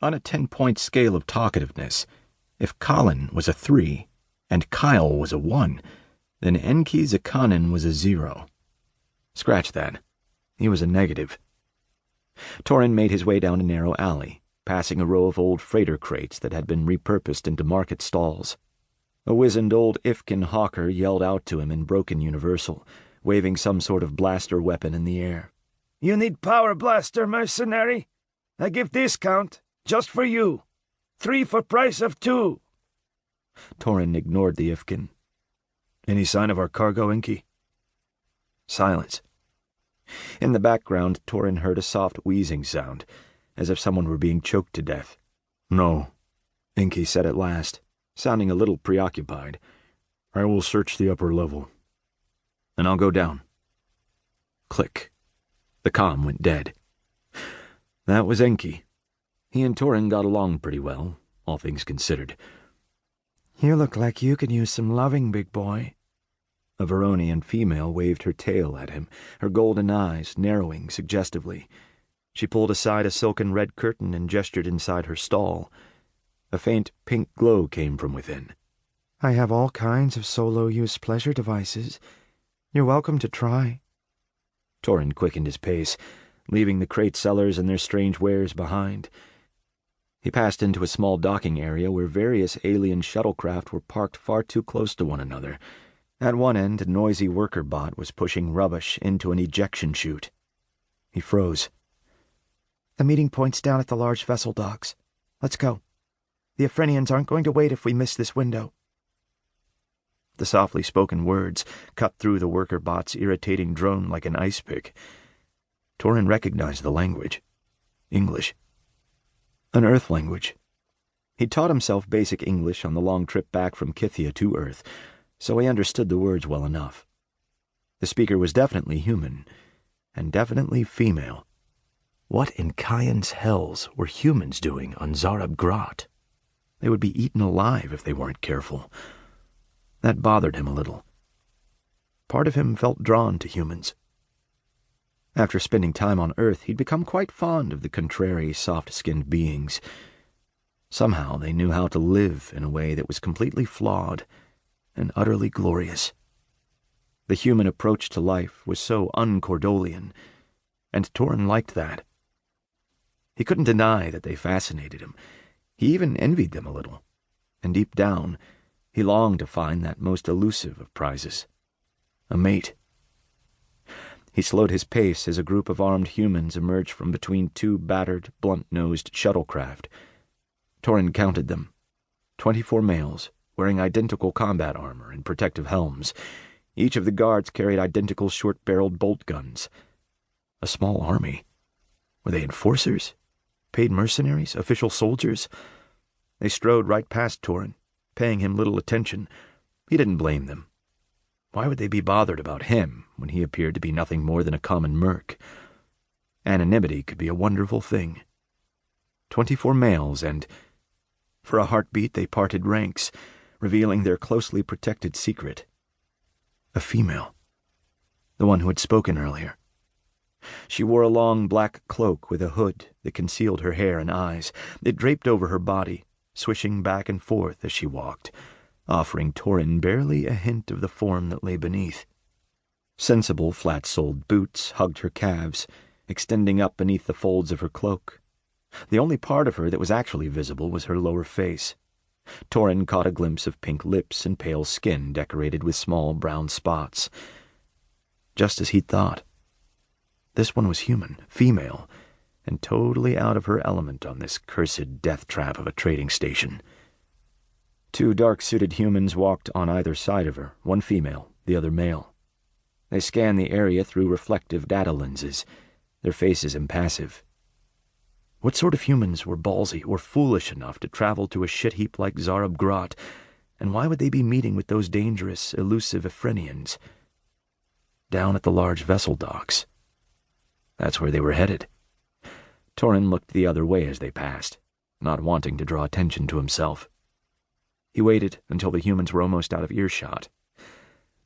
On a 10-point scale of talkativeness, if Colin was a 3 and Kyle was a 1, then Enki Zakanin was a 0. Scratch that. He was a negative. Torin made his way down a narrow alley, passing a row of old freighter crates that had been repurposed into market stalls. A wizened old Ifkin hawker yelled out to him in broken Universal, waving some sort of blaster weapon in the air. "You need power blaster, mercenary? I give discount, just for you. 3 for price of 2. Torin ignored the Ifkin. "Any sign of our cargo, Enki?" Silence. In the background, Torin heard a soft wheezing sound, as if someone were being choked to death. "No," Enki said at last, sounding a little preoccupied. "I will search the upper level. And I'll go down." Click. The comm went dead. That was Enki. He and Torin got along pretty well, all things considered. "You look like you could use some loving, big boy." A Veronian female waved her tail at him, her golden eyes narrowing suggestively. She pulled aside a silken red curtain and gestured inside her stall. A faint pink glow came from within. "I have all kinds of solo-use pleasure devices. You're welcome to try." Torin quickened his pace, leaving the crate sellers and their strange wares behind. He passed into a small docking area where various alien shuttlecraft were parked far too close to one another. At one end, a noisy worker bot was pushing rubbish into an ejection chute. He froze. "The meeting point's down at the large vessel docks. Let's go. The Ephrainians aren't going to wait if we miss this window." The softly spoken words cut through the worker bot's irritating drone like an ice pick. Torin recognized the language. English. An Earth language. He'd taught himself basic English on the long trip back from Kythia to Earth, so he understood the words well enough. The speaker was definitely human, and definitely female. What in Kyan's hells were humans doing on Zarhab Groht? They would be eaten alive if they weren't careful. That bothered him a little. Part of him felt drawn to humans. After spending time on Earth, he'd become quite fond of the contrary, soft-skinned beings. Somehow they knew how to live in a way that was completely flawed and utterly glorious. The human approach to life was so un-Kordolian, and Torin liked that. He couldn't deny that they fascinated him. He even envied them a little, and deep down, he longed to find that most elusive of prizes, a mate. He slowed his pace as a group of armed humans emerged from between 2 battered, blunt-nosed shuttlecraft. Torin counted them. 24 males, wearing identical combat armor and protective helms. Each of the guards carried identical short-barreled bolt guns. A small army. Were they enforcers? Paid mercenaries? Official soldiers? They strode right past Torin, paying him little attention. He didn't blame them. Why would they be bothered about him when he appeared to be nothing more than a common merc? Anonymity could be a wonderful thing. 24 males and... For a heartbeat they parted ranks, revealing their closely protected secret. A female. The one who had spoken earlier. She wore a long black cloak with a hood that concealed her hair and eyes. It draped over her body, swishing back and forth as she walked, offering Torin barely a hint of the form that lay beneath. Sensible, flat-soled boots hugged her calves, extending up beneath the folds of her cloak. The only part of her that was actually visible was her lower face. Torin caught a glimpse of pink lips and pale skin decorated with small brown spots. Just as he'd thought. This one was human, female, and totally out of her element on this cursed death trap of a trading station. 2 dark-suited humans walked on either side of her, one female, the other male. They scanned the area through reflective data lenses, their faces impassive. What sort of humans were ballsy or foolish enough to travel to a shit-heap like Zarhab Groht, and why would they be meeting with those dangerous, elusive Ephrainians? Down at the large vessel docks. That's where they were headed. Torin looked the other way as they passed, not wanting to draw attention to himself. He waited until the humans were almost out of earshot.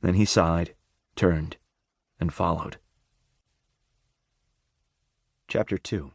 Then he sighed, turned, and followed. Chapter 2.